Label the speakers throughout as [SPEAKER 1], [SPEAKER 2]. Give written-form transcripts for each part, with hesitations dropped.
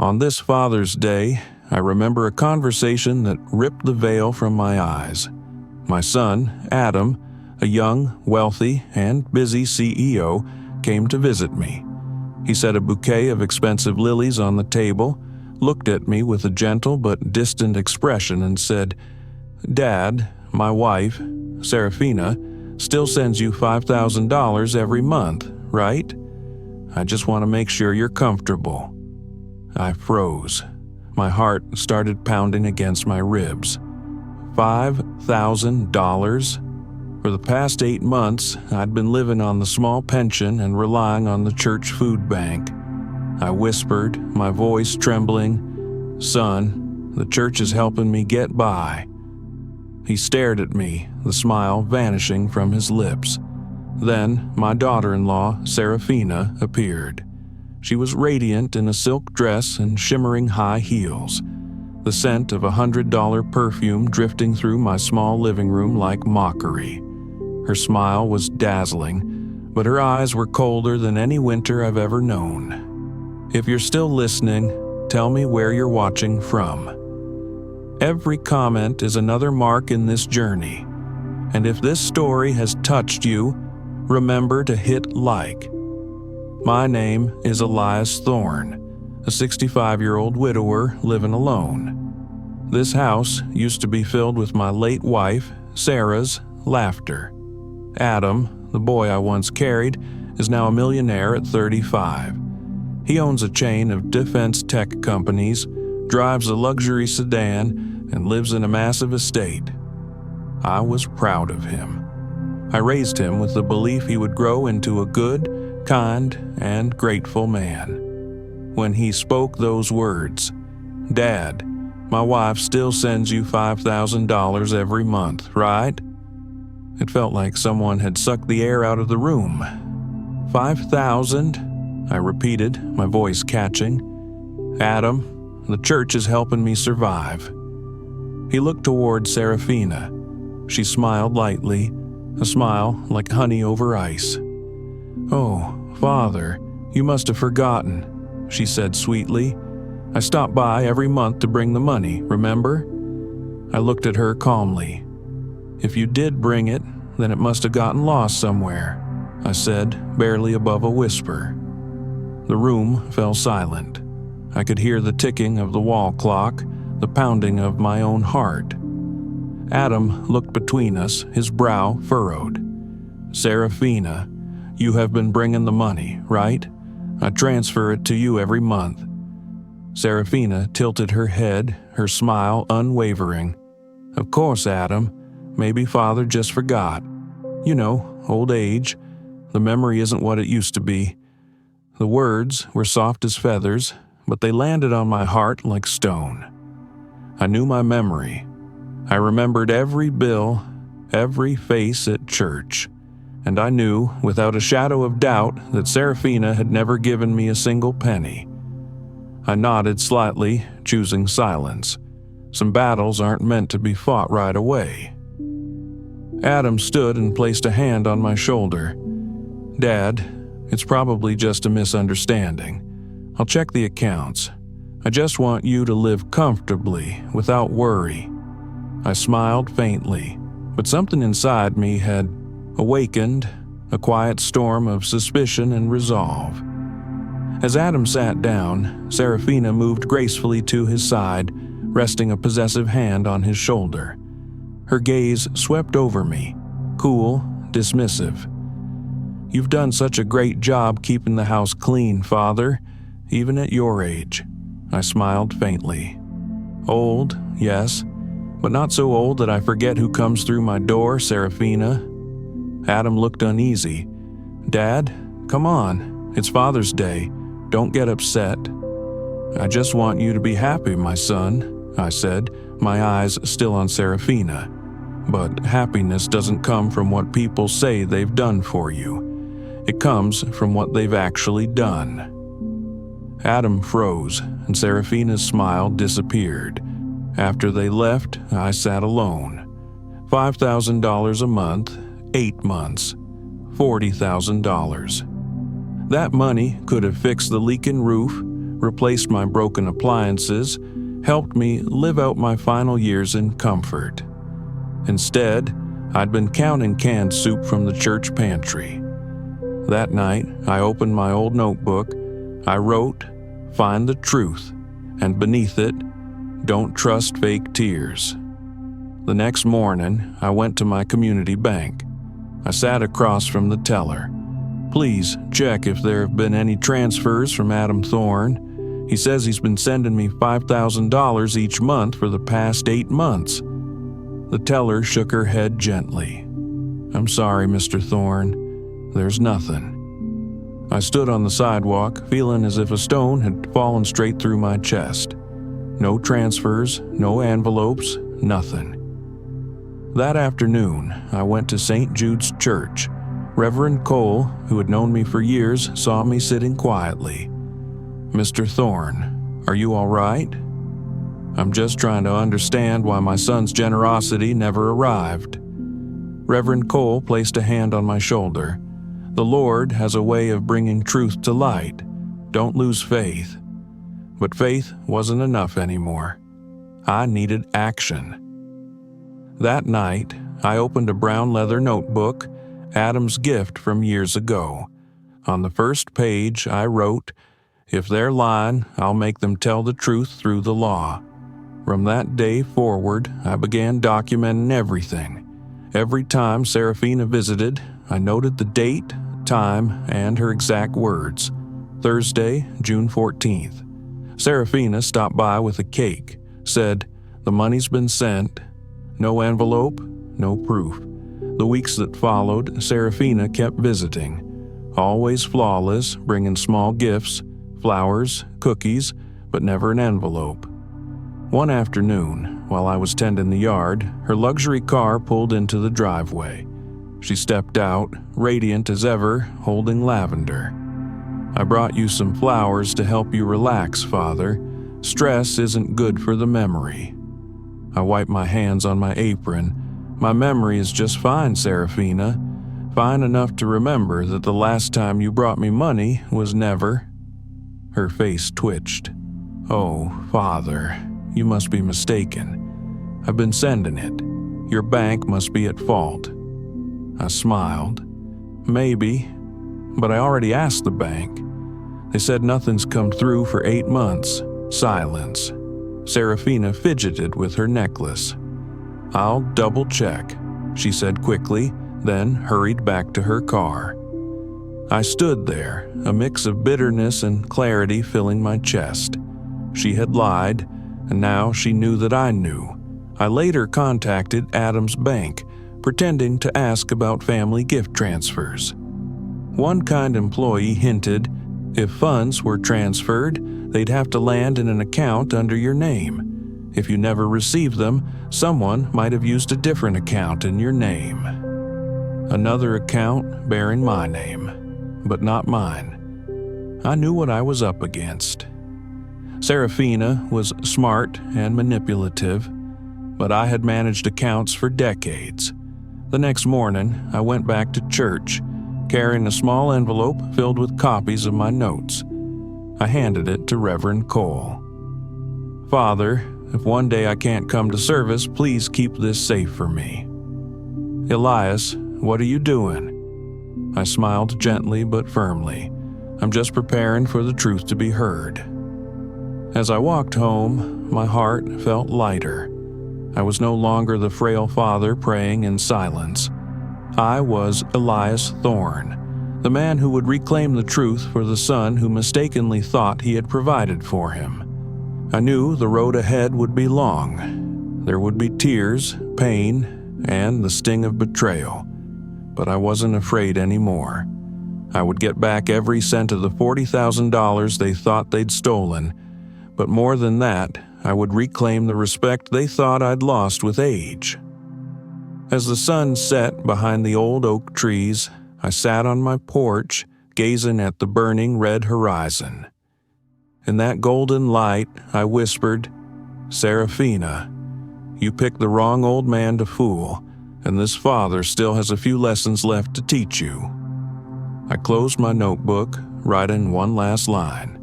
[SPEAKER 1] On this Father's Day, I remember a conversation that ripped the veil from my eyes. My son, Adam, a young, wealthy, and busy CEO, came to visit me. He set a bouquet of expensive lilies on the table, looked at me with a gentle but distant expression, and said, "Dad, my wife, Serafina, still sends you $5,000 every month, right? I just want to make sure you're comfortable." I froze. My heart started pounding against my ribs. $5,000? For the past 8 months, I'd been living on the small pension and relying on the church food bank. I whispered, my voice trembling, "Son, the church is helping me get by." He stared at me, the smile vanishing from his lips. Then my daughter-in-law, Serafina, appeared. She was radiant in a silk dress and shimmering high heels, the scent of $100 perfume drifting through my small living room like mockery. Her smile was dazzling, but her eyes were colder than any winter I've ever known. If you're still listening, tell me where you're watching from. Every comment is another mark in this journey, and if this story has touched you, remember to hit like. My name is Elias Thorne, a 65-year-old widower living alone. This house used to be filled with my late wife, Sarah's, laughter. Adam, the boy I once carried, is now a millionaire at 35. He owns a chain of defense tech companies, drives a luxury sedan, and lives in a massive estate. I was proud of him. I raised him with the belief he would grow into a good, kind, and grateful man. When he spoke those words, "Dad, my wife still sends you $5,000 every month, right?" It felt like someone had sucked the air out of the room. "5,000?" I repeated, my voice catching. "Adam, the church is helping me survive." He looked toward Serafina. She smiled lightly, a smile like honey over ice. "Oh, Father, you must have forgotten," she said sweetly. "I stop by every month to bring the money, remember?" I looked at her calmly. "If you did bring it, then it must have gotten lost somewhere," I said, barely above a whisper. The room fell silent. I could hear the ticking of the wall clock, the pounding of my own heart. Adam looked between us, his brow furrowed. "Serafina, you have been bringing the money, right? I transfer it to you every month." Serafina tilted her head, her smile unwavering. "Of course, Adam. Maybe Father just forgot. You know, old age. The memory isn't what it used to be." The words were soft as feathers, but they landed on my heart like stone. I knew my memory. I remembered every bill, every face at church, and I knew, without a shadow of doubt, that Serafina had never given me a single penny. I nodded slightly, choosing silence. Some battles aren't meant to be fought right away. Adam stood and placed a hand on my shoulder. "Dad, it's probably just a misunderstanding. I'll check the accounts. I just want you to live comfortably, without worry." I smiled faintly, but something inside me had awakened, a quiet storm of suspicion and resolve. As Adam sat down, Serafina moved gracefully to his side, resting a possessive hand on his shoulder. Her gaze swept over me, cool, dismissive. "You've done such a great job keeping the house clean, Father, even at your age." I smiled faintly. "Old, yes, but not so old that I forget who comes through my door, Serafina." Adam looked uneasy. "Dad, come on, it's Father's Day. Don't get upset." "I just want you to be happy, my son," I said, my eyes still on Serafina. "But happiness doesn't come from what people say they've done for you. It comes from what they've actually done." Adam froze, and Serafina's smile disappeared. After they left, I sat alone. $5,000 a month, 8 months, $40,000. That money could have fixed the leaking roof, replaced my broken appliances, helped me live out my final years in comfort. Instead, I'd been counting canned soup from the church pantry. That night, I opened my old notebook. I wrote, "Find the truth," and beneath it, "Don't trust fake tears." The next morning, I went to my community bank. I sat across from the teller. "Please check if there have been any transfers from Adam Thorne. He says he's been sending me $5,000 each month for the past 8 months." The teller shook her head gently. "I'm sorry, Mr. Thorne. There's nothing." I stood on the sidewalk, feeling as if a stone had fallen straight through my chest. No transfers, no envelopes, nothing. That afternoon, I went to St. Jude's Church. Reverend Cole, who had known me for years, saw me sitting quietly. "Mr. Thorne, are you all right?" "I'm just trying to understand why my son's generosity never arrived." Reverend Cole placed a hand on my shoulder. "The Lord has a way of bringing truth to light. Don't lose faith." But faith wasn't enough anymore. I needed action. That night, I opened a brown leather notebook, Adam's gift from years ago. On the first page, I wrote, "If they're lying, I'll make them tell the truth through the law." From that day forward, I began documenting everything. Every time Serafina visited, I noted the date, time, and her exact words. Thursday, June 14th. Serafina stopped by with a cake, said, "The money's been sent." No envelope, no proof. The weeks that followed, Serafina kept visiting. Always flawless, bringing small gifts, flowers, cookies, but never an envelope. One afternoon, while I was tending the yard, her luxury car pulled into the driveway. She stepped out, radiant as ever, holding lavender. "I brought you some flowers to help you relax, Father. Stress isn't good for the memory." I wiped my hands on my apron. "My memory is just fine, Serafina. Fine enough to remember that the last time you brought me money was never." Her face twitched. "Oh, Father, you must be mistaken. I've been sending it. Your bank must be at fault." I smiled. "Maybe, but I already asked the bank. They said nothing's come through for 8 months. Silence." Serafina fidgeted with her necklace. "I'll double check," she said quickly, then hurried back to her car. I stood there, a mix of bitterness and clarity filling my chest. She had lied, and now she knew that I knew. I later contacted Adam's bank, pretending to ask about family gift transfers. One kind employee hinted if funds were transferred, they'd have to land in an account under your name. If you never received them, someone might have used a different account in your name. Another account bearing my name, but not mine. I knew what I was up against. Serafina was smart and manipulative, but I had managed accounts for decades. The next morning, I went back to church, carrying a small envelope filled with copies of my notes. I handed it to Reverend Cole. "Father, if one day I can't come to service, please keep this safe for me." "Elias, what are you doing?" I smiled gently but firmly. "I'm just preparing for the truth to be heard." As I walked home, my heart felt lighter. I was no longer the frail father praying in silence. I was Elias Thorne, the man who would reclaim the truth for the son who mistakenly thought he had provided for him. I knew the road ahead would be long. There would be tears, pain, and the sting of betrayal. But I wasn't afraid anymore. I would get back every cent of the $40,000 they thought they'd stolen, but more than that, I would reclaim the respect they thought I'd lost with age. As the sun set behind the old oak trees, I sat on my porch, gazing at the burning red horizon. In that golden light, I whispered, "Serafina, you picked the wrong old man to fool, and this father still has a few lessons left to teach you." I closed my notebook, writing one last line.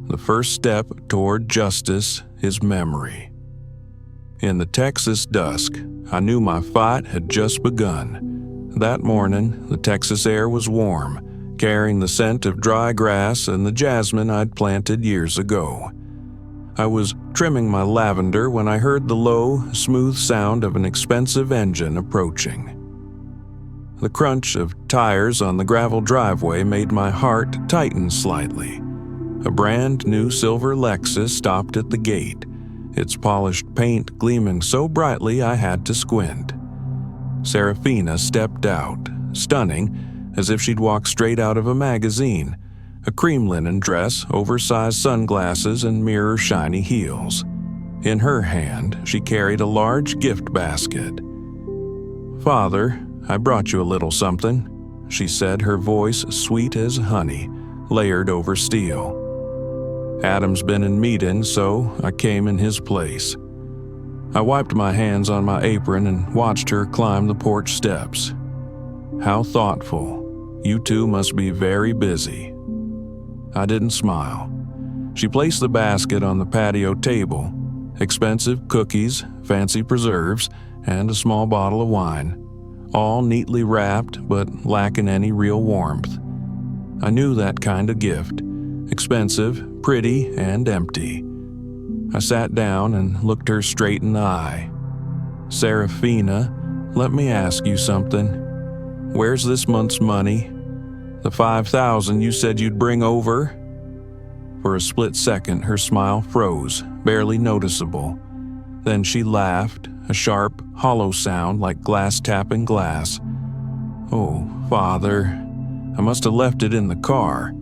[SPEAKER 1] The first step toward justice is memory. In the Texas dusk, I knew my fight had just begun. That morning, the Texas air was warm, carrying the scent of dry grass and the jasmine I'd planted years ago. I was trimming my lavender when I heard the low, smooth sound of an expensive engine approaching. The crunch of tires on the gravel driveway made my heart tighten slightly. A brand new silver Lexus stopped at the gate, its polished paint gleaming so brightly I had to squint. Serafina stepped out, stunning, as if she'd walked straight out of a magazine, a cream linen dress, oversized sunglasses, and mirror-shiny heels. In her hand, she carried a large gift basket. "Father, I brought you a little something," she said, her voice sweet as honey, layered over steel. Adam's been in meetings, so I came in his place. I wiped my hands on my apron and watched her climb the porch steps. How thoughtful. You two must be very busy. I didn't smile. She placed the basket on the patio table. Expensive cookies, fancy preserves, and a small bottle of wine, all neatly wrapped but lacking any real warmth. I knew that kind of gift. Expensive, pretty, and empty. I sat down and looked her straight in the eye. "Serafina, let me ask you something. Where's this month's money? The $5,000 you said you'd bring over?" For a split second, her smile froze, barely noticeable. Then she laughed, a sharp, hollow sound like glass tapping glass. "Oh, Father, I must have left it in the car."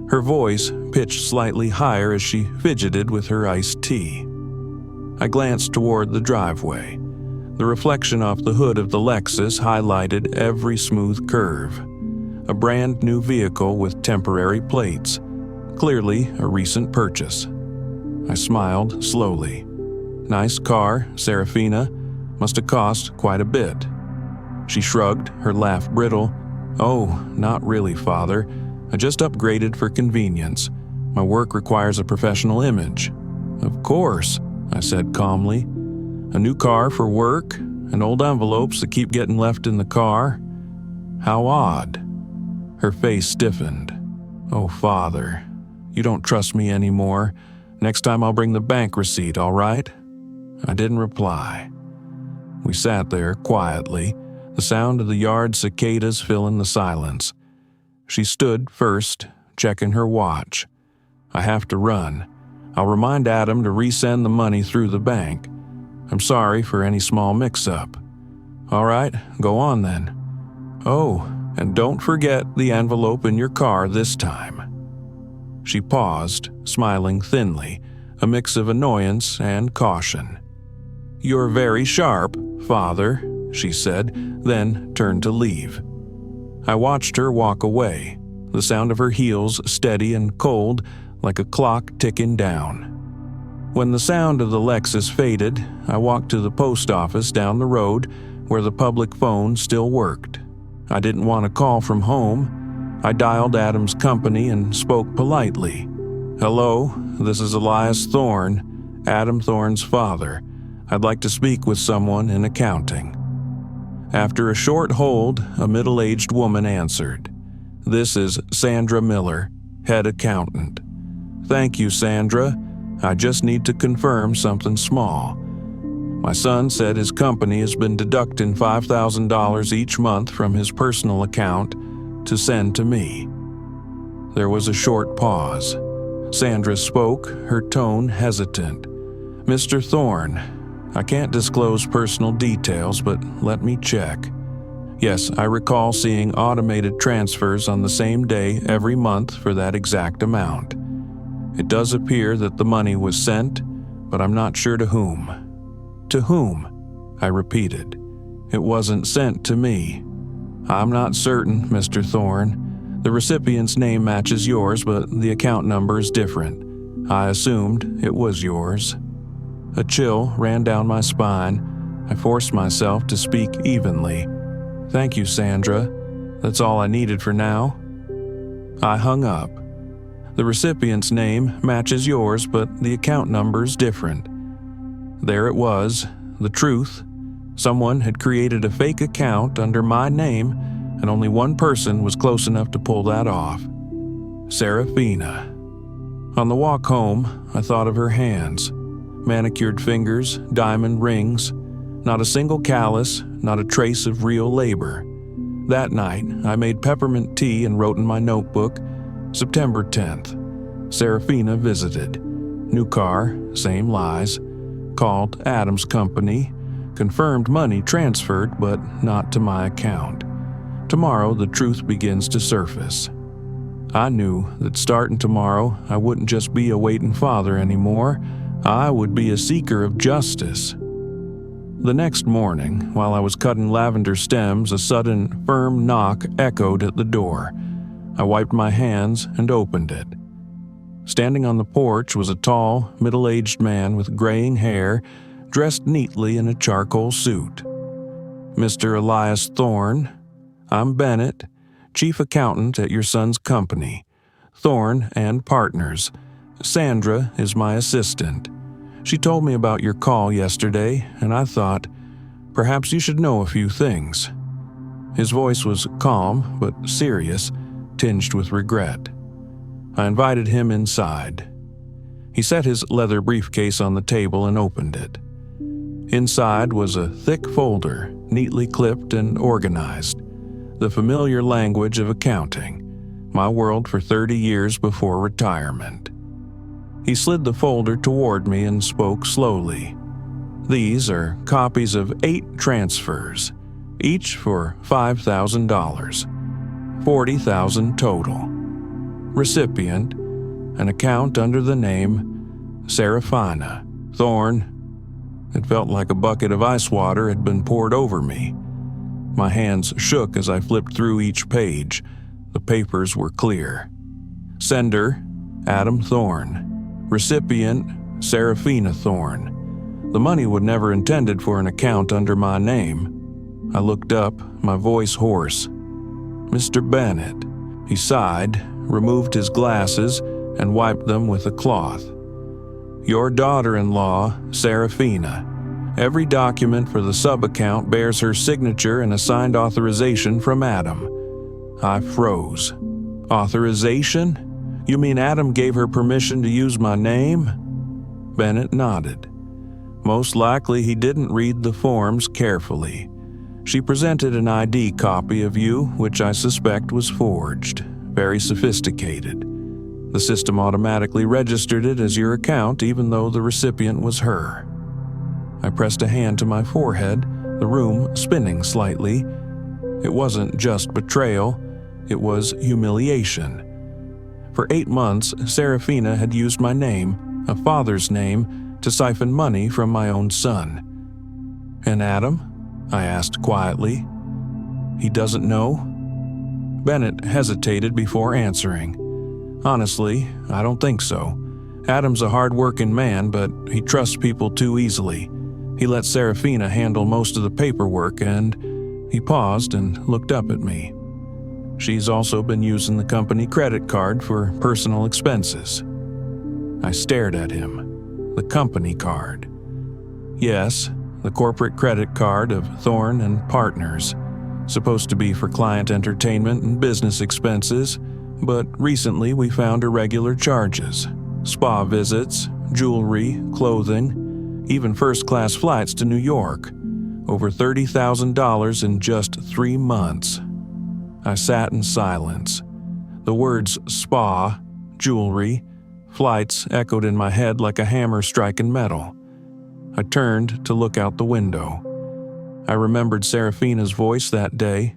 [SPEAKER 1] Her voice pitched slightly higher as she fidgeted with her iced tea. I glanced toward the driveway. The reflection off the hood of the Lexus highlighted every smooth curve. A brand new vehicle with temporary plates, clearly a recent purchase. I smiled slowly. "Nice car, Serafina. Must have cost quite a bit." She shrugged, her laugh brittle. "Oh, not really, Father. I just upgraded for convenience. My work requires a professional image." "Of course," I said calmly. "A new car for work, and old envelopes that keep getting left in the car? How odd." Her face stiffened. "Oh, Father, you don't trust me anymore. Next time I'll bring the bank receipt, all right?" I didn't reply. We sat there quietly, the sound of the yard cicadas filling the silence. She stood first, checking her watch. "I have to run. I'll remind Adam to resend the money through the bank. I'm sorry for any small mix-up." "All right, go on then." "Oh, and don't forget the envelope in your car this time." She paused, smiling thinly, a mix of annoyance and caution. "You're very sharp, Father," she said, then turned to leave. I watched her walk away, the sound of her heels steady and cold like a clock ticking down. When the sound of the Lexus faded, I walked to the post office down the road where the public phone still worked. I didn't want a call from home. I dialed Adam's company and spoke politely. "Hello, this is Elias Thorne, Adam Thorne's father. I'd like to speak with someone in accounting." After a short hold, a middle-aged woman answered. "This is Sandra Miller, head accountant." "Thank you, Sandra. I just need to confirm something small. My son said his company has been deducting $5,000 each month from his personal account to send to me." There was a short pause. Sandra spoke, her tone hesitant. "Mr. Thorne, I can't disclose personal details, but let me check. Yes, I recall seeing automated transfers on the same day every month for that exact amount. It does appear that the money was sent, but I'm not sure to whom." "To whom?" I repeated. "It wasn't sent to me." "I'm not certain, Mr. Thorne. The recipient's name matches yours, but the account number is different. I assumed it was yours." A chill ran down my spine. I forced myself to speak evenly. "Thank you, Sandra. That's all I needed for now." I hung up. The recipient's name matches yours, but the account number's different. There it was, the truth. Someone had created a fake account under my name, and only one person was close enough to pull that off. Serafina. On the walk home, I thought of her hands. Manicured fingers, diamond rings. Not a single callus, not a trace of real labor. That night, I made peppermint tea and wrote in my notebook, September 10th. Serafina visited. New car, same lies. Called Adam's company. Confirmed money transferred, but not to my account. Tomorrow, the truth begins to surface. I knew that starting tomorrow, I wouldn't just be a waiting father anymore. I would be a seeker of justice. The next morning, while I was cutting lavender stems, a sudden, firm knock echoed at the door. I wiped my hands and opened it. Standing on the porch was a tall, middle-aged man with graying hair, dressed neatly in a charcoal suit. Mr. Elias Thorne, I'm Bennett, chief accountant at your son's company. Thorne and Partners. Sandra is my assistant. She told me about your call yesterday, and I thought, perhaps you should know a few things. His voice was calm but serious, tinged with regret. I invited him inside. He set his leather briefcase on the table and opened it. Inside was a thick folder, neatly clipped and organized. The familiar language of accounting, my world for 30 years before retirement. He slid the folder toward me and spoke slowly. These are copies of 8 transfers, each for $5,000. $40,000 total. Recipient, an account under the name Serafina. Thorne. It felt like a bucket of ice water had been poured over me. My hands shook as I flipped through each page. The papers were clear. Sender, Adam Thorne. Recipient, Serafina Thorne. The money was never intended for an account under my name. I looked up, my voice hoarse. Mr. Bennett. He sighed, removed his glasses, and wiped them with a cloth. Your daughter-in-law, Serafina. Every document for the sub-account bears her signature and a signed authorization from Adam. I froze. Authorization? You mean Adam gave her permission to use my name? Bennett nodded. Most likely he didn't read the forms carefully. She presented an ID copy of you, which I suspect was forged. Very sophisticated. The system automatically registered it as your account, even though the recipient was her. I pressed a hand to my forehead, the room spinning slightly. It wasn't just betrayal, it was humiliation. For 8 months, Serafina had used my name, a father's name, to siphon money from my own son. And Adam? I asked quietly. He doesn't know? Bennett hesitated before answering. Honestly, I don't think so. Adam's a hard-working man, but he trusts people too easily. He let Serafina handle most of the paperwork and he paused and looked up at me. She's also been using the company credit card for personal expenses. I stared at him. The company card. Yes, the corporate credit card of Thorne and Partners. Supposed to be for client entertainment and business expenses, but recently we found irregular charges. Spa visits, jewelry, clothing, even first-class flights to New York. Over $30,000 in just 3 months. I sat in silence. The words spa, jewelry, flights echoed in my head like a hammer striking metal. I turned to look out the window. I remembered Serafina's voice that day.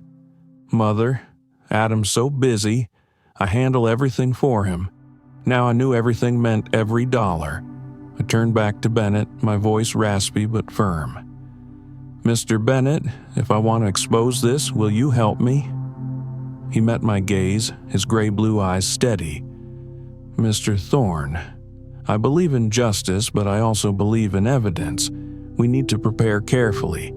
[SPEAKER 1] Mother, Adam's so busy. I handle everything for him. Now I knew everything meant every dollar. I turned back to Bennett, my voice raspy but firm. Mr. Bennett, if I want to expose this, will you help me? He met my gaze, his gray-blue eyes steady. Mr. Thorne, I believe in justice, but I also believe in evidence. We need to prepare carefully.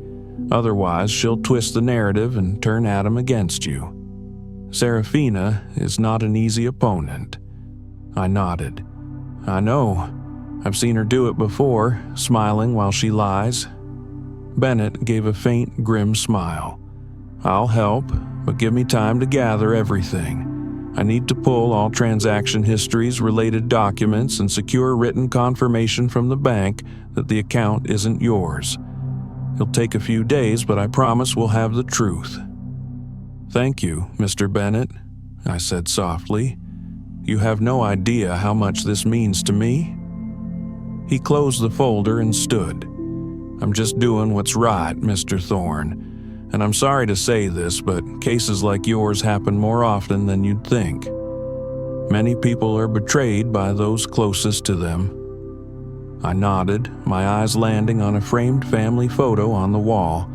[SPEAKER 1] Otherwise, she'll twist the narrative and turn Adam against you. Serafina is not an easy opponent. I nodded. I know. I've seen her do it before, smiling while she lies. Bennett gave a faint, grim smile. I'll help, but give me time to gather everything. I need to pull all transaction histories, related documents, and secure written confirmation from the bank that the account isn't yours. It'll take a few days, but I promise we'll have the truth. Thank you, Mr. Bennett, I said softly. You have no idea how much this means to me. He closed the folder and stood. I'm just doing what's right, Mr. Thorne. And I'm sorry to say this, but cases like yours happen more often than you'd think. Many people are betrayed by those closest to them. I nodded, my eyes landing on a framed family photo on the wall.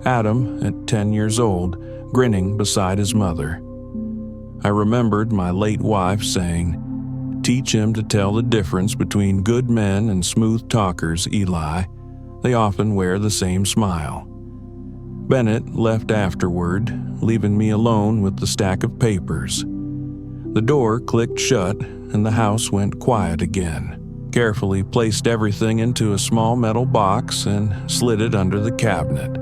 [SPEAKER 1] Adam, at 10 years old, grinning beside his mother. I remembered my late wife saying, "Teach him to tell the difference between good men and smooth talkers, Eli. They often wear the same smile." Bennett left afterward, leaving me alone with the stack of papers. The door clicked shut, and the house went quiet again. Carefully placed everything into a small metal box and slid it under the cabinet.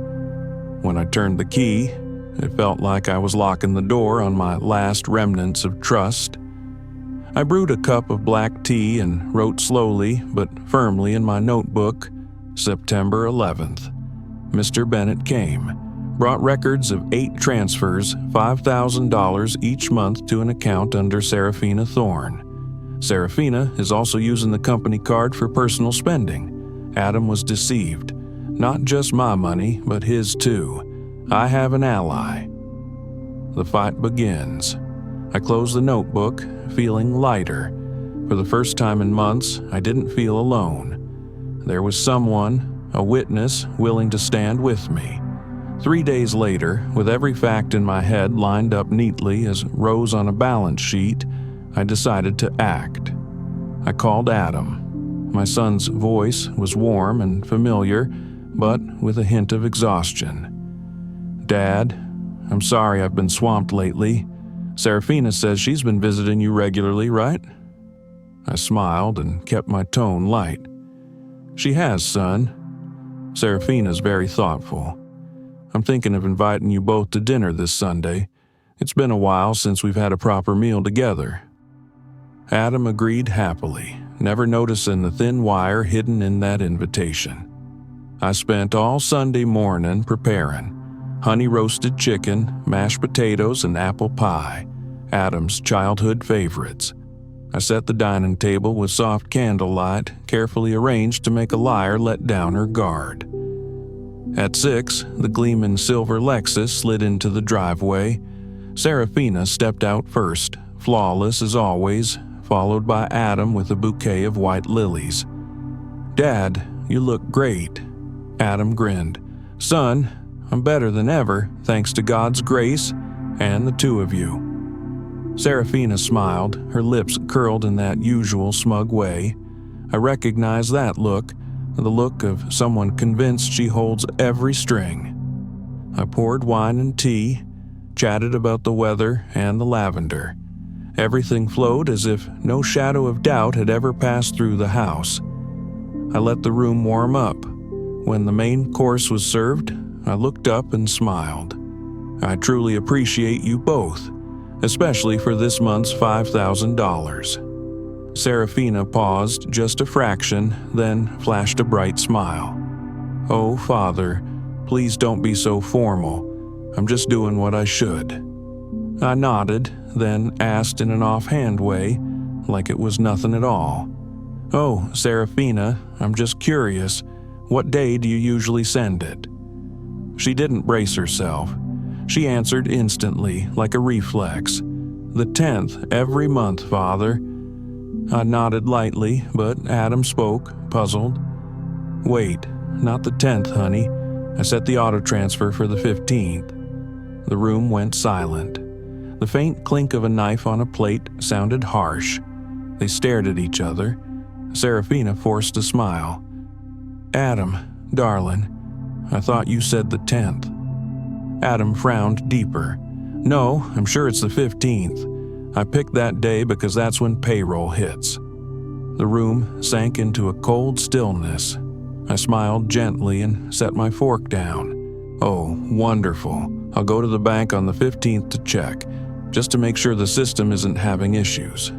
[SPEAKER 1] When I turned the key, it felt like I was locking the door on my last remnants of trust. I brewed a cup of black tea and wrote slowly but firmly in my notebook, September 11th. Mr. Bennett came, brought records of 8 transfers, $5,000 each month to an account under Serafina Thorne. Serafina is also using the company card for personal spending. Adam was deceived. Not just my money, but his too. I have an ally. The fight begins. I close the notebook, feeling lighter. For the first time in months, I didn't feel alone. There was someone, a witness, willing to stand with me. 3 days later, with every fact in my head lined up neatly as rows on a balance sheet, I decided to act. I called Adam. My son's voice was warm and familiar, but with a hint of exhaustion. "Dad, I'm sorry I've been swamped lately. Serafina says she's been visiting you regularly, right?" I smiled and kept my tone light. "She has, son. Serafina's very thoughtful. I'm thinking of inviting you both to dinner this Sunday. It's been a while since we've had a proper meal together." Adam agreed happily, never noticing the thin wire hidden in that invitation. I spent all Sunday morning preparing. Honey-roasted chicken, mashed potatoes, and apple pie, Adam's childhood favorites. I set the dining table with soft candlelight, carefully arranged to make a liar let down her guard. At 6, the gleaming silver Lexus slid into the driveway. Serafina stepped out first, flawless as always, followed by Adam with a bouquet of white lilies. "Dad, you look great." Adam grinned. "Son, I'm better than ever, thanks to God's grace and the two of you." Serafina smiled, her lips curled in that usual smug way. I recognized that look, the look of someone convinced she holds every string. I poured wine and tea, chatted about the weather and the lavender. Everything flowed as if no shadow of doubt had ever passed through the house. I let the room warm up. When the main course was served, I looked up and smiled. "I truly appreciate you both, especially for this month's $5,000. Serafina paused just a fraction, then flashed a bright smile. "Oh, Father, please don't be so formal. I'm just doing what I should." I nodded, then asked in an offhand way, like it was nothing at all. "Oh, Serafina, I'm just curious. What day do you usually send it?" She didn't brace herself. She answered instantly, like a reflex. "The 10th every month, Father." I nodded lightly, but Adam spoke, puzzled. "Wait, not the 10th, honey. I set the auto transfer for the 15th. The room went silent. The faint clink of a knife on a plate sounded harsh. They stared at each other. Serafina forced a smile. "Adam, darling, I thought you said the 10th. Adam frowned deeper. "No, I'm sure it's the 15th. I picked that day because that's when payroll hits. The room sank into a cold stillness. I smiled gently and set my fork down. Oh, wonderful. I'll go to the bank on the 15th to check, just to make sure the system isn't having issues.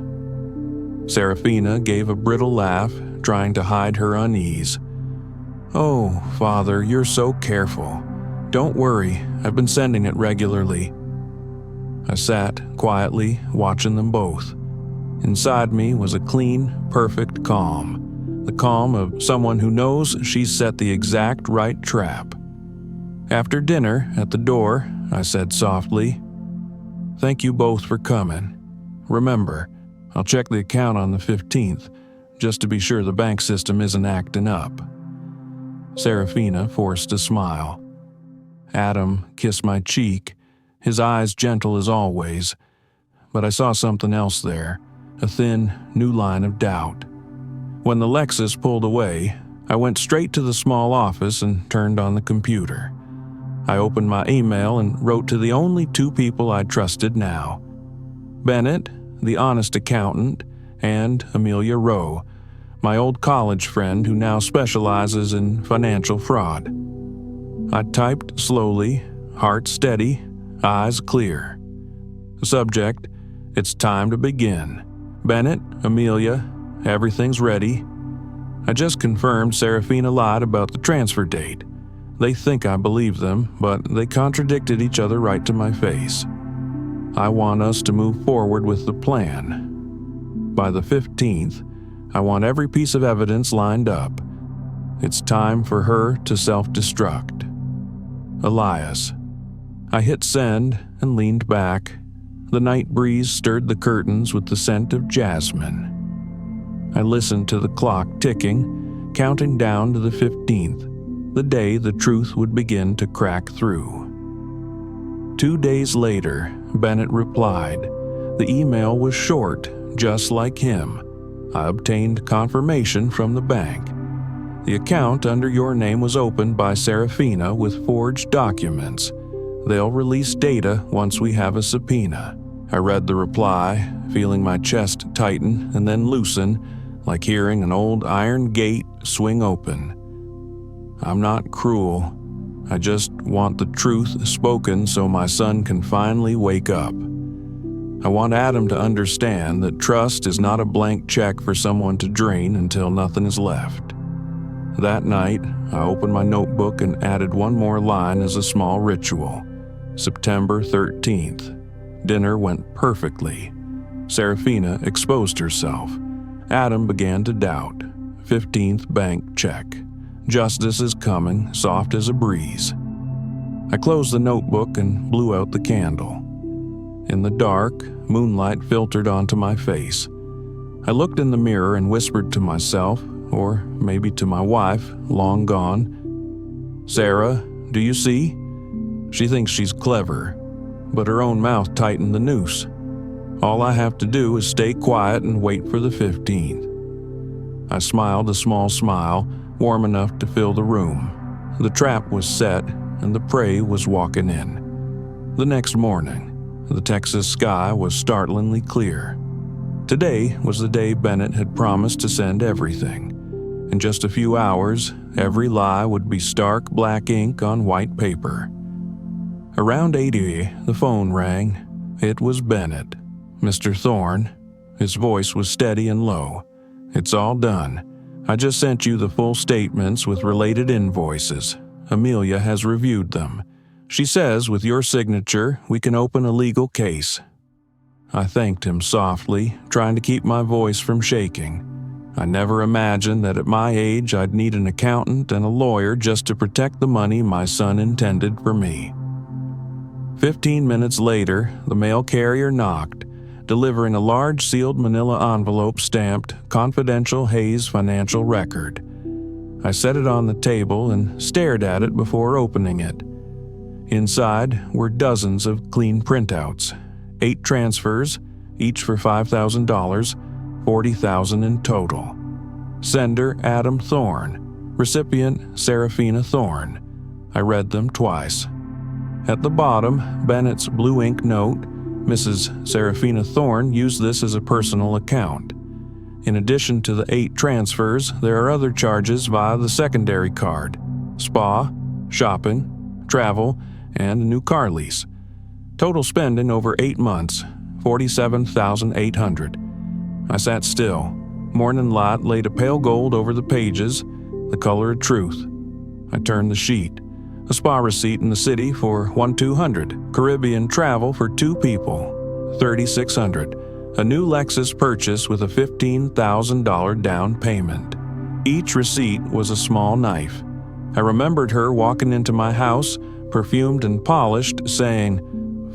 [SPEAKER 1] Serafina gave a brittle laugh, trying to hide her unease. Oh, Father, you're so careful. Don't worry, I've been sending it regularly. I sat quietly, watching them both. Inside me was a clean, perfect calm. The calm of someone who knows she's set the exact right trap. After dinner, at the door, I said softly, "Thank you both for coming. Remember, I'll check the account on the 15th, just to be sure the bank system isn't acting up." Serafina forced a smile. Adam kissed my cheek, his eyes gentle as always, but I saw something else there, a thin, new line of doubt. When the Lexus pulled away, I went straight to the small office and turned on the computer. I opened my email and wrote to the only two people I trusted now: Bennett, the honest accountant, and Amelia Rowe, my old college friend who now specializes in financial fraud. I typed slowly, heart steady, eyes clear. The subject: "It's time to begin. Bennett, Amelia, everything's ready." I just confirmed Serafina lied about the transfer date. They think I believe them, but they contradicted each other right to my face. I want us to move forward with the plan. By the 15th, I want every piece of evidence lined up. It's time for her to self-destruct. Elias. I hit send and leaned back. The night breeze stirred the curtains with the scent of jasmine. I listened to the clock ticking, counting down to the 15th, the day the truth would begin to crack through. 2 days later, Bennett replied. The email was short, just like him. I obtained confirmation from the bank. The account under your name was opened by Serafina with forged documents. They'll release data once we have a subpoena. I read the reply, feeling my chest tighten and then loosen, like hearing an old iron gate swing open. I'm not cruel. I just want the truth spoken so my son can finally wake up. I want Adam to understand that trust is not a blank check for someone to drain until nothing is left. That night, I opened my notebook and added one more line as a small ritual. September 13th. Dinner went perfectly. Serafina exposed herself. Adam began to doubt. 15th bank check. Justice is coming, soft as a breeze. I closed the notebook and blew out the candle. In the dark, moonlight filtered onto my face. I looked in the mirror and whispered to myself, or maybe to my wife, long gone, "Sarah, do you see?" She thinks she's clever, but her own mouth tightened the noose. All I have to do is stay quiet and wait for the 15th. I smiled a small smile, warm enough to fill the room. The trap was set, and the prey was walking in. The next morning, the Texas sky was startlingly clear. Today was the day Bennett had promised to send everything. In just a few hours, every lie would be stark black ink on white paper. Around 8:00, the phone rang. It was Bennett. "Mr. Thorne." His voice was steady and low. "It's all done. I just sent you the full statements with related invoices. Amelia has reviewed them. She says with your signature, we can open a legal case." I thanked him softly, trying to keep my voice from shaking. I never imagined that at my age I'd need an accountant and a lawyer just to protect the money my son intended for me. 15 minutes later, the mail carrier knocked, delivering a large sealed manila envelope stamped "Confidential Hayes Financial Record." I set it on the table and stared at it before opening it. Inside were dozens of clean printouts, 8 transfers, each for $5,000, $40,000 in total. Sender Adam Thorne, recipient Serafina Thorne. I read them twice. At the bottom, Bennett's blue ink note: Mrs. Serafina Thorne used this as a personal account. In addition to the 8 transfers, there are other charges via the secondary card: spa, shopping, travel, and a new car lease. Total spending over 8 months, $47,800. I sat still. Morning light laid a pale gold over the pages, the color of truth. I turned the sheet. A spa receipt in the city for $1,200. Caribbean travel for 2 people, $3,600. A new Lexus purchase with a $15,000 down payment. Each receipt was a small knife. I remembered her walking into my house, perfumed and polished, saying,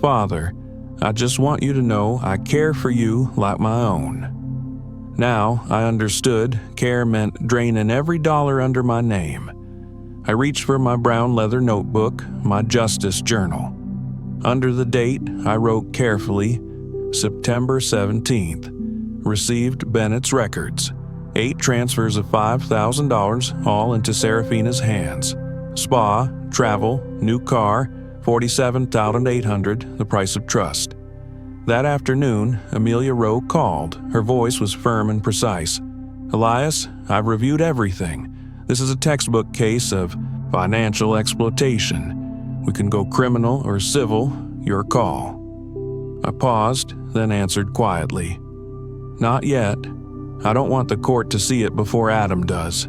[SPEAKER 1] "Father, I just want you to know I care for you like my own." Now I understood care meant draining every dollar under my name. I reached for my brown leather notebook, my justice journal. Under the date, I wrote carefully, September 17th. Received Bennett's records. 8 transfers of $5,000, all into Serafina's hands. Spa, travel, new car, $47,800, the price of trust. That afternoon, Amelia Rowe called. Her voice was firm and precise. "Elias, I've reviewed everything. This is a textbook case of financial exploitation. We can go criminal or civil, your call." I paused, then answered quietly, "Not yet. I don't want the court to see it before Adam does.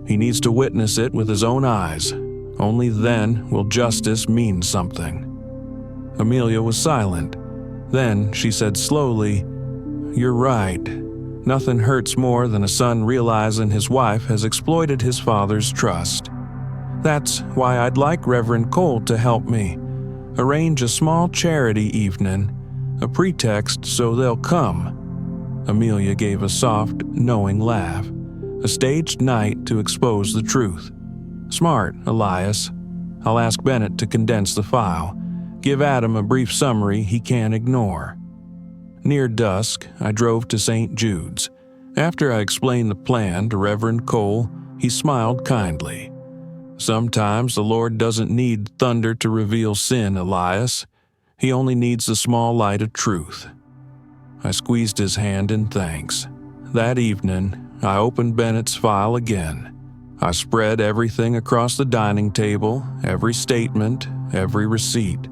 [SPEAKER 1] He needs to witness it with his own eyes. Only then will justice mean something." Amelia was silent. Then she said slowly, "You're right. Nothing hurts more than a son realizing his wife has exploited his father's trust. That's why I'd like Reverend Cole to help me. Arrange a small charity evening, a pretext so they'll come." Amelia gave a soft, knowing laugh. "A staged night to expose the truth. Smart, Elias. I'll ask Bennett to condense the file. Give Adam a brief summary he can't ignore." Near dusk, I drove to St. Jude's. After I explained the plan to Reverend Cole, he smiled kindly. "Sometimes the Lord doesn't need thunder to reveal sin, Elias. He only needs the small light of truth." I squeezed his hand in thanks. That evening, I opened Bennett's file again. I spread everything across the dining table, every statement, every receipt.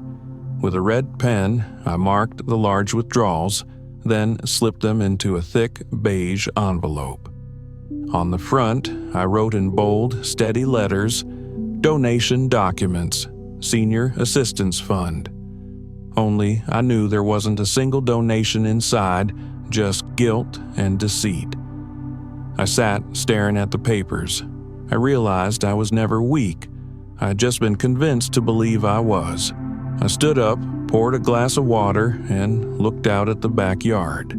[SPEAKER 1] With a red pen, I marked the large withdrawals, then slipped them into a thick beige envelope. On the front, I wrote in bold, steady letters, "Donation documents, Senior Assistance Fund." Only I knew there wasn't a single donation inside, just guilt and deceit. I sat staring at the papers. I realized I was never weak. I had just been convinced to believe I was. I stood up, poured a glass of water, and looked out at the backyard.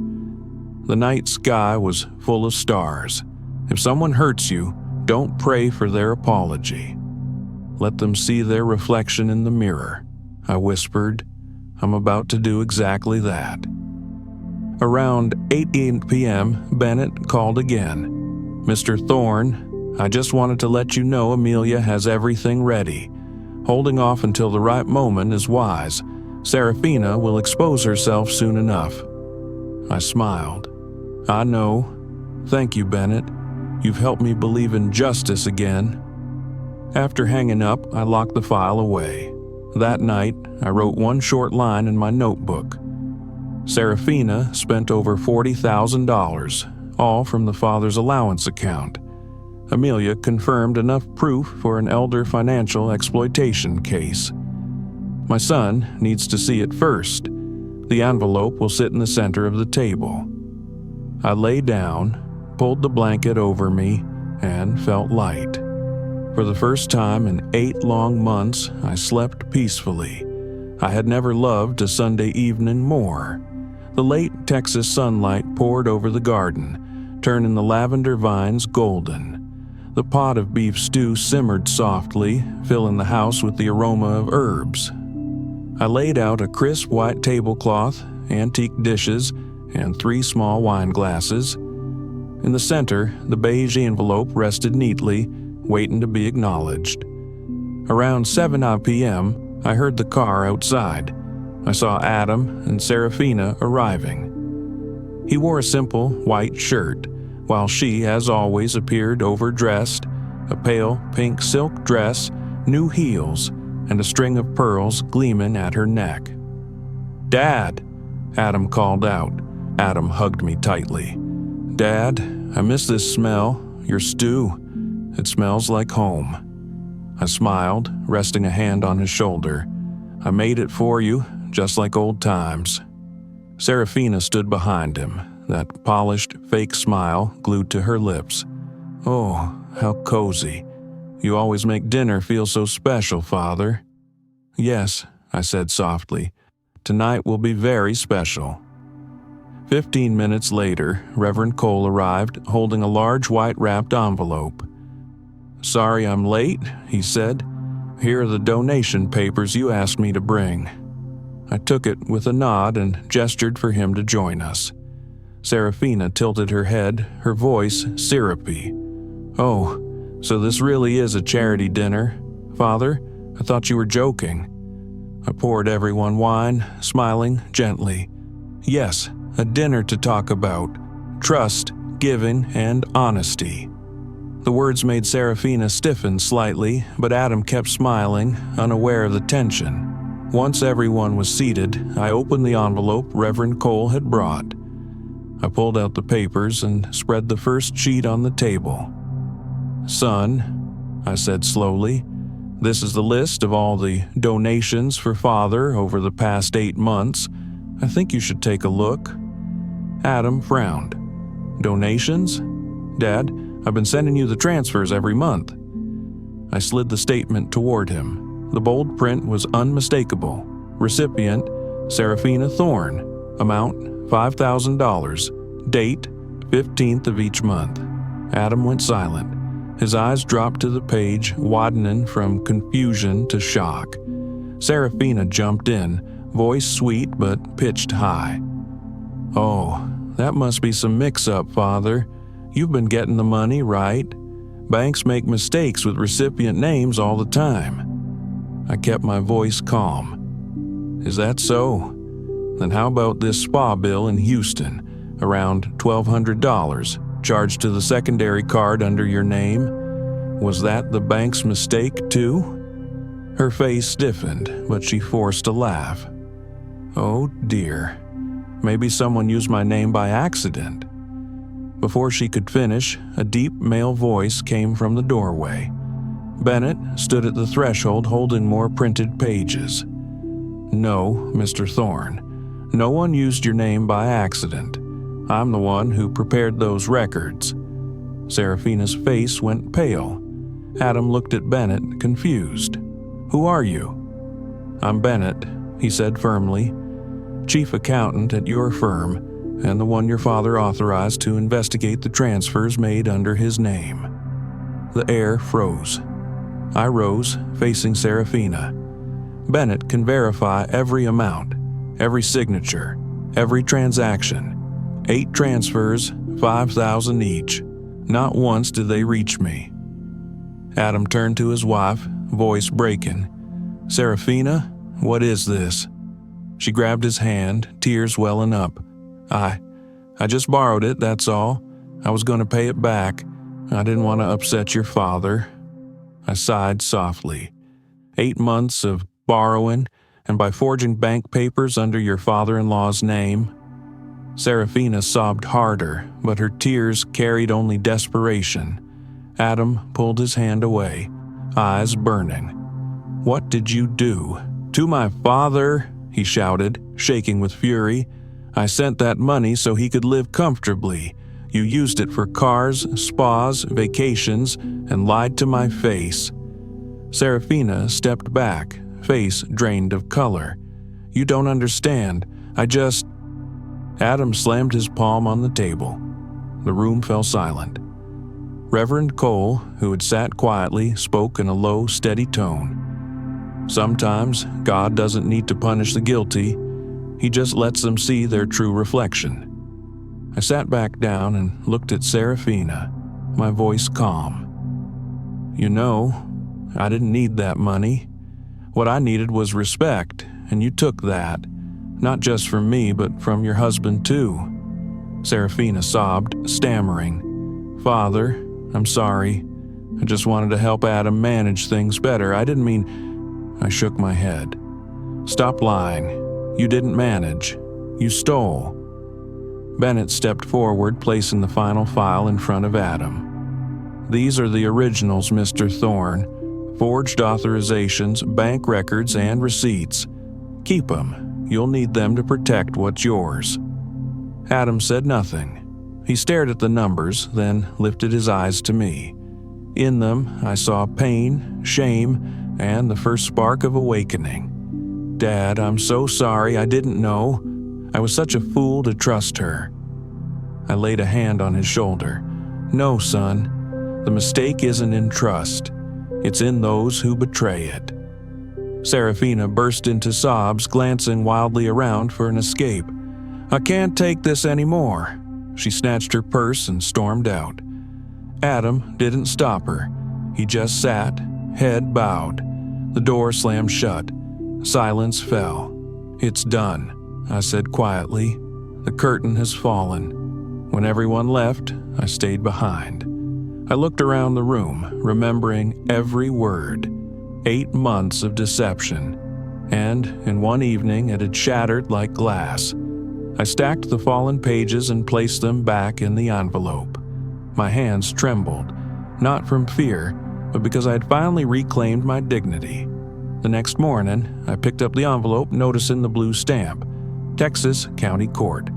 [SPEAKER 1] The night sky was full of stars. If someone hurts you, don't pray for their apology. Let them see their reflection in the mirror. I whispered, "I'm about to do exactly that." Around 8 p.m., Bennett called again. "Mr. Thorne, I just wanted to let you know Amelia has everything ready. Holding off until the right moment is wise. Serafina will expose herself soon enough." I smiled. "I know. Thank you, Bennett. You've helped me believe in justice again." After hanging up, I locked the file away. That night, I wrote one short line in my notebook. Serafina spent over $40,000, all from the father's allowance account. Amelia confirmed enough proof for an elder financial exploitation case. My son needs to see it first. The envelope will sit in the center of the table. I lay down, pulled the blanket over me, and felt light. For the first time in 8 long months, I slept peacefully. I had never loved a Sunday evening more. The late Texas sunlight poured over the garden, turning the lavender vines golden. The pot of beef stew simmered softly, filling the house with the aroma of herbs. I laid out a crisp white tablecloth, antique dishes, and 3 small wine glasses. In the center, the beige envelope rested neatly, waiting to be acknowledged. Around 7 p.m., I heard the car outside. I saw Adam and Serafina arriving. He wore a simple white shirt, while she, as always, appeared overdressed, a pale pink silk dress, new heels, and a string of pearls gleaming at her neck. "Dad!" Adam called out. Adam hugged me tightly. "Dad, I miss this smell, your stew. It smells like home." I smiled, resting a hand on his shoulder. "I made it for you, just like old times." Serafina stood behind him, that polished, fake smile glued to her lips. "Oh, how cozy. You always make dinner feel so special, Father." "Yes," I said softly. "Tonight will be very special." 15 minutes later, Reverend Cole arrived, holding a large white-wrapped envelope. "Sorry I'm late," he said. "Here are the donation papers you asked me to bring." I took it with a nod and gestured for him to join us. Serafina tilted her head, her voice syrupy. "Oh, so this really is a charity dinner? Father, I thought you were joking." I poured everyone wine, smiling gently. "Yes, a dinner to talk about trust, giving, and honesty." The words made Serafina stiffen slightly, but Adam kept smiling, unaware of the tension. Once everyone was seated, I opened the envelope Reverend Cole had brought. I pulled out the papers and spread the first sheet on the table. "Son," I said slowly, "this is the list of all the donations for Father over the past 8 months. I think you should take a look." Adam frowned. "Donations? Dad, I've been sending you the transfers every month." I slid the statement toward him. The bold print was unmistakable. Recipient, Serafina Thorne. Amount, $5,000. Date, 15th of each month. Adam went silent. His eyes dropped to the page, widening from confusion to shock. Serafina jumped in, voice sweet but pitched high. "Oh, that must be some mix-up, Father. You've been getting the money, right? Banks make mistakes with recipient names all the time." I kept my voice calm. "Is that so? Then how about this spa bill in Houston, around $1,200, charged to the secondary card under your name? Was that the bank's mistake too?" Her face stiffened, but she forced a laugh. "Oh dear, maybe someone used my name by accident." Before she could finish, a deep male voice came from the doorway. Bennett stood at the threshold holding more printed pages. "No, Mr. Thorne, no one used your name by accident. I'm the one who prepared those records." Serafina's face went pale. Adam looked at Bennett, confused. "Who are you?" "I'm Bennett," he said firmly. "Chief accountant at your firm, and the one your father authorized to investigate the transfers made under his name." The air froze. I rose, facing Serafina. "Bennett can verify every amount, every signature, every transaction. 8 transfers, $5,000 each. Not once did they reach me." Adam turned to his wife, voice breaking. "Serafina, what is this?" She grabbed his hand, tears welling up. I just borrowed it, that's all. I was going to pay it back. I didn't want to upset your father." I sighed softly. 8 months of borrowing, and by forging bank papers under your father-in-law's name. Serafina sobbed harder, but her tears carried only desperation. Adam pulled his hand away, eyes burning. "What did you do?" "To my father," he shouted, shaking with fury. "I sent that money so he could live comfortably. You used it for cars, spas, vacations, and lied to my face." Serafina stepped back, face drained of color. "You don't understand. Adam slammed his palm on the table. The room fell silent. Reverend Cole, who had sat quietly, spoke in a low, steady tone. "Sometimes God doesn't need to punish the guilty. He just lets them see their true reflection." I sat back down and looked at Serafina, my voice calm. "You know, I didn't need that money. What I needed was respect, and you took that. Not just from me, but from your husband too." Serafina sobbed, stammering. "Father, I'm sorry. I just wanted to help Adam manage things better. I didn't mean—" I shook my head. "Stop lying. You didn't manage. You stole." Bennett stepped forward, placing the final file in front of Adam. "These are the originals, Mr. Thorne. Forged authorizations, bank records, and receipts. Keep them. You'll need them to protect what's yours." Adam said nothing. He stared at the numbers, then lifted his eyes to me. In them, I saw pain, shame, and the first spark of awakening. "Dad, I'm so sorry. I didn't know. I was such a fool to trust her." I laid a hand on his shoulder. "No, son. The mistake isn't in trust. It's in those who betray it." Serafina burst into sobs, glancing wildly around for an escape. "I can't take this anymore." She snatched her purse and stormed out. Adam didn't stop her. He just sat, head bowed. The door slammed shut. Silence fell. "It's done," I said quietly. "The curtain has fallen." When everyone left, I stayed behind. I looked around the room, remembering every word. 8 months of deception. And in one evening it had shattered like glass. I stacked the fallen pages and placed them back in the envelope. My hands trembled, not from fear, but because I had finally reclaimed my dignity. The next morning, I picked up the envelope, noticing the blue stamp, Texas County Court.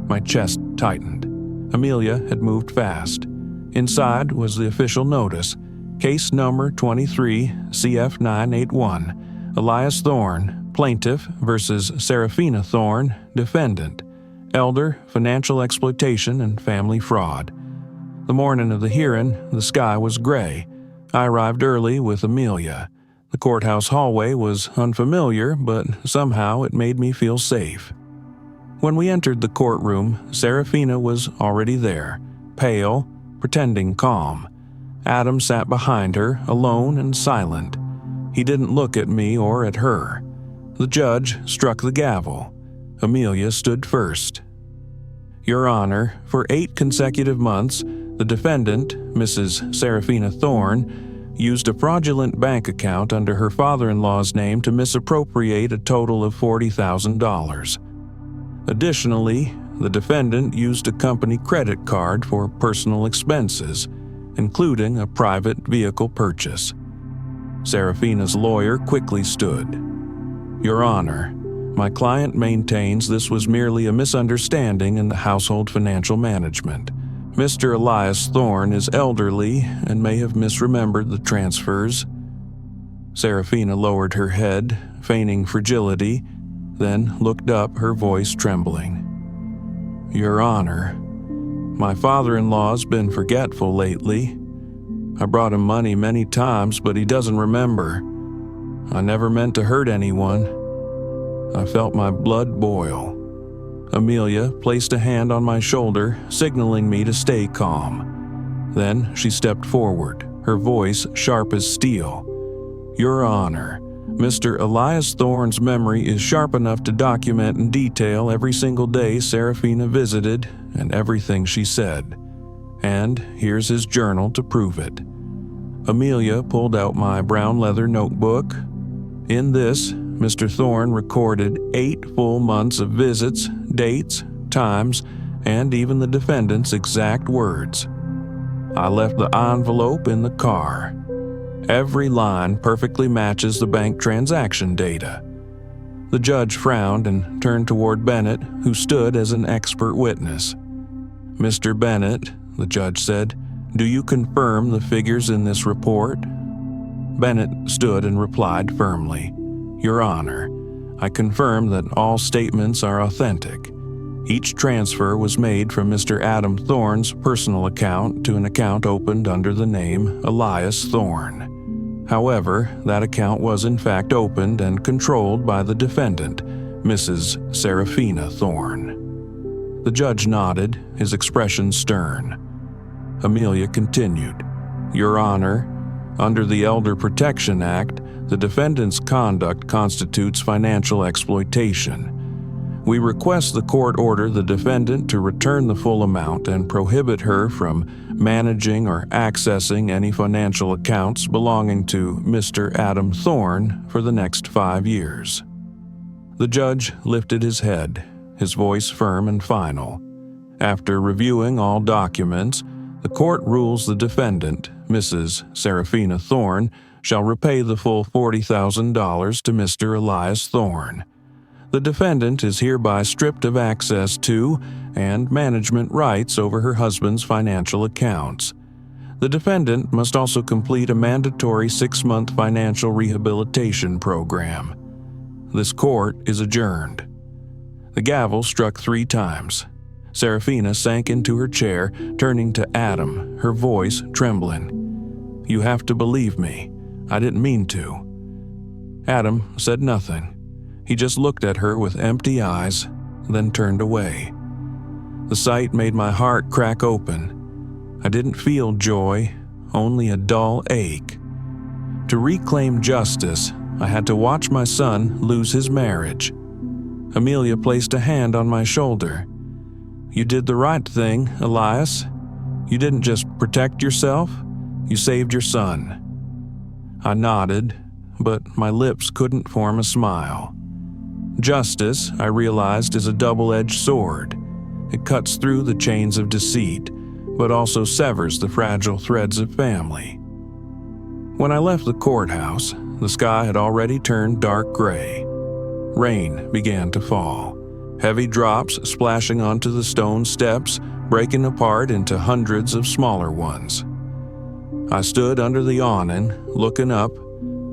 [SPEAKER 1] My chest tightened. Amelia had moved fast. Inside was the official notice, case number 23 CF981, Elias Thorne, plaintiff versus Serafina Thorne, defendant, elder, financial exploitation, and family fraud. The morning of the hearing, the sky was gray. I arrived early with Amelia. The courthouse hallway was unfamiliar, but somehow it made me feel safe. When we entered the courtroom, Serafina was already there, pale, pretending calm. Adam sat behind her, alone and silent. He didn't look at me or at her. The judge struck the gavel. Amelia stood first. "Your Honor, for 8 consecutive months, the defendant, Mrs. Serafina Thorne, used a fraudulent bank account under her father-in-law's name to misappropriate a total of $40,000. Additionally, the defendant used a company credit card for personal expenses, including a private vehicle purchase." Serafina's lawyer quickly stood. "Your Honor, my client maintains this was merely a misunderstanding in the household financial management. Mr. Elias Thorne is elderly and may have misremembered the transfers." Serafina lowered her head, feigning fragility, then looked up, her voice trembling. "Your Honor, my father-in-law's been forgetful lately. I brought him money many times, but he doesn't remember. I never meant to hurt anyone." I felt my blood boil. Amelia placed a hand on my shoulder, signaling me to stay calm. Then she stepped forward, her voice sharp as steel. "Your Honor, Mr. Elias Thorne's memory is sharp enough to document in detail every single day Serafina visited and everything she said. And here's his journal to prove it." Amelia pulled out my brown leather notebook. In this, Mr. Thorne recorded 8 full months of visits, dates, times, and even the defendant's exact words. I left the envelope in the car. Every line perfectly matches the bank transaction data. The judge frowned and turned toward Bennett, who stood as an expert witness. "Mr. Bennett," the judge said, "do you confirm the figures in this report?" Bennett stood and replied firmly, "Your Honor, I confirm that all statements are authentic. Each transfer was made from Mr. Adam Thorne's personal account to an account opened under the name Elias Thorne. However, that account was in fact opened and controlled by the defendant, Mrs. Serafina Thorne." The judge nodded, his expression stern. Amelia continued, "Your Honor, under the Elder Protection Act, the defendant's conduct constitutes financial exploitation. We request the court order the defendant to return the full amount and prohibit her from managing or accessing any financial accounts belonging to Mr. Adam Thorne for the next 5 years." The judge lifted his head, his voice firm and final. After reviewing all documents, the court rules the defendant, Mrs. Serafina Thorne, shall repay the full $40,000 to Mr. Elias Thorne. The defendant is hereby stripped of access to and management rights over her husband's financial accounts. The defendant must also complete a mandatory 6-month financial rehabilitation program. This court is adjourned. The gavel struck 3 times. Serafina sank into her chair, turning to Adam, her voice trembling. "You have to believe me. I didn't mean to." Adam said nothing. He just looked at her with empty eyes, then turned away. The sight made my heart crack open. I didn't feel joy, only a dull ache. To reclaim justice, I had to watch my son lose his marriage. Amelia placed a hand on my shoulder. "You did the right thing, Elias. You didn't just protect yourself, you saved your son." I nodded, but my lips couldn't form a smile. Justice, I realized, is a double-edged sword. It cuts through the chains of deceit, but also severs the fragile threads of family. When I left the courthouse, the sky had already turned dark gray. Rain began to fall, heavy drops splashing onto the stone steps, breaking apart into hundreds of smaller ones. I stood under the awning, looking up.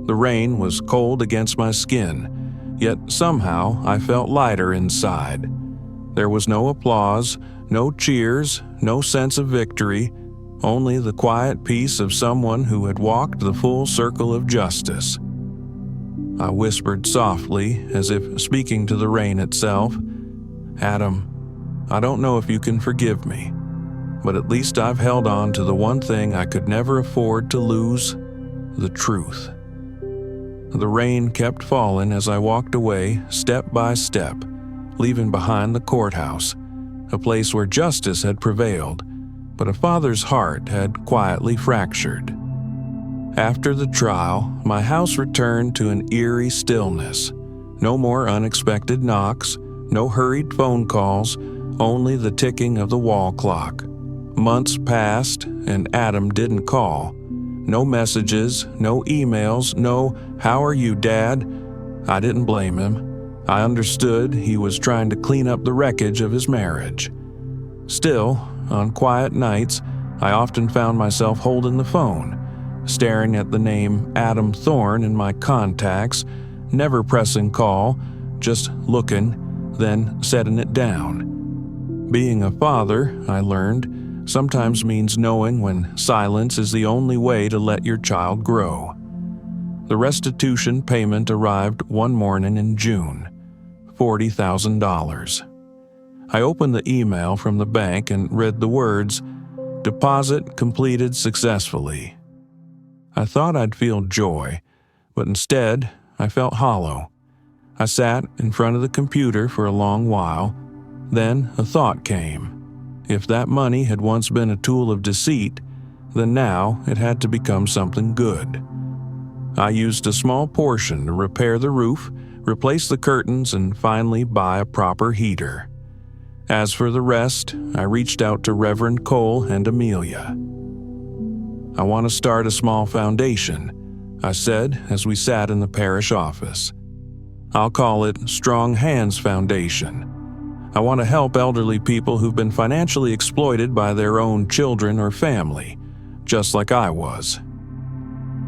[SPEAKER 1] The rain was cold against my skin, yet somehow I felt lighter inside. There was no applause, no cheers, no sense of victory, only the quiet peace of someone who had walked the full circle of justice. I whispered softly, as if speaking to the rain itself, "Adam, I don't know if you can forgive me, but at least I've held on to the one thing I could never afford to lose, the truth." The rain kept falling as I walked away, step by step, leaving behind the courthouse, a place where justice had prevailed, but a father's heart had quietly fractured. After the trial, my house returned to an eerie stillness. No more unexpected knocks, no hurried phone calls, only the ticking of the wall clock. Months passed, and Adam didn't call. No messages, no emails, no "How are you, Dad?" I didn't blame him. I understood he was trying to clean up the wreckage of his marriage. Still, on quiet nights, I often found myself holding the phone, staring at the name Adam Thorne in my contacts, never pressing call, just looking, then setting it down. Being a father, I learned, sometimes means knowing when silence is the only way to let your child grow. The restitution payment arrived one morning in June, $40,000. I opened the email from the bank and read the words, "Deposit completed successfully." I thought I'd feel joy, but instead I felt hollow. I sat in front of the computer for a long while. Then a thought came. If that money had once been a tool of deceit, then now it had to become something good. I used a small portion to repair the roof, replace the curtains, and finally buy a proper heater. As for the rest, I reached out to Reverend Cole and Amelia. "I want to start a small foundation," I said as we sat in the parish office. "I'll call it Strong Hands Foundation. I want to help elderly people who've been financially exploited by their own children or family, just like I was."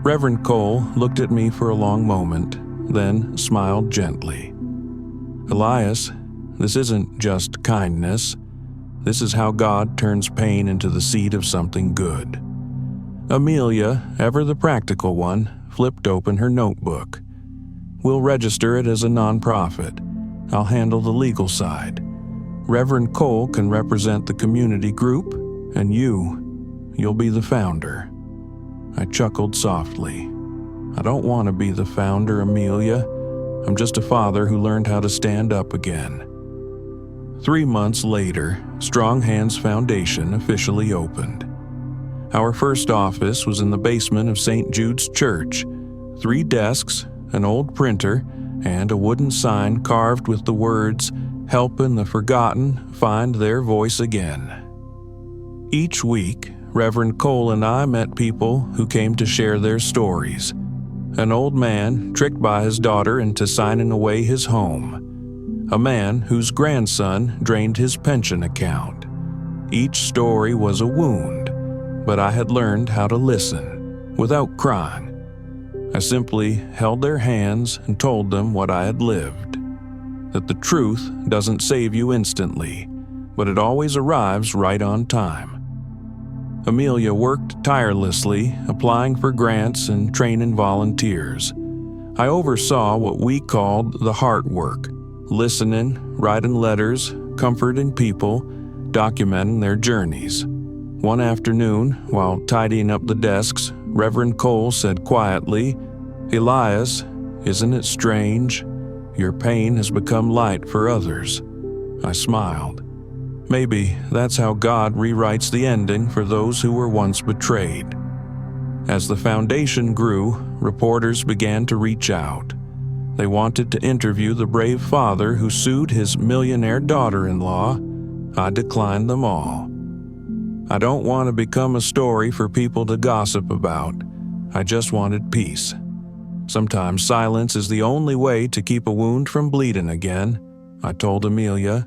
[SPEAKER 1] Reverend Cole looked at me for a long moment, then smiled gently. "Elias, this isn't just kindness. This is how God turns pain into the seed of something good." Amelia, ever the practical one, flipped open her notebook. "We'll register it as a nonprofit. I'll handle the legal side. Reverend Cole can represent the community group, and you'll be the founder." I chuckled softly. "I don't want to be the founder, Amelia. I'm just a father who learned how to stand up again." 3 months later, Strong Hands Foundation officially opened. Our first office was in the basement of St. Jude's Church. 3 desks, an old printer, and a wooden sign carved with the words, "Helpin' the Forgotten Find Their Voice Again." Each week, Reverend Cole and I met people who came to share their stories. An old man tricked by his daughter into signing away his home. A man whose grandson drained his pension account. Each story was a wound, but I had learned how to listen without crying. I simply held their hands and told them what I had lived. That the truth doesn't save you instantly, but it always arrives right on time. Amelia worked tirelessly, applying for grants and training volunteers. I oversaw what we called the heart work, listening, writing letters, comforting people, documenting their journeys. One afternoon, while tidying up the desks, Reverend Cole said quietly, "Elias, isn't it strange? Your pain has become light for others." I smiled. Maybe that's how God rewrites the ending for those who were once betrayed. As the foundation grew, reporters began to reach out. They wanted to interview the brave father who sued his millionaire daughter-in-law. I declined them all. I don't want to become a story for people to gossip about. I just wanted peace. Sometimes silence is the only way to keep a wound from bleeding again, I told Amelia.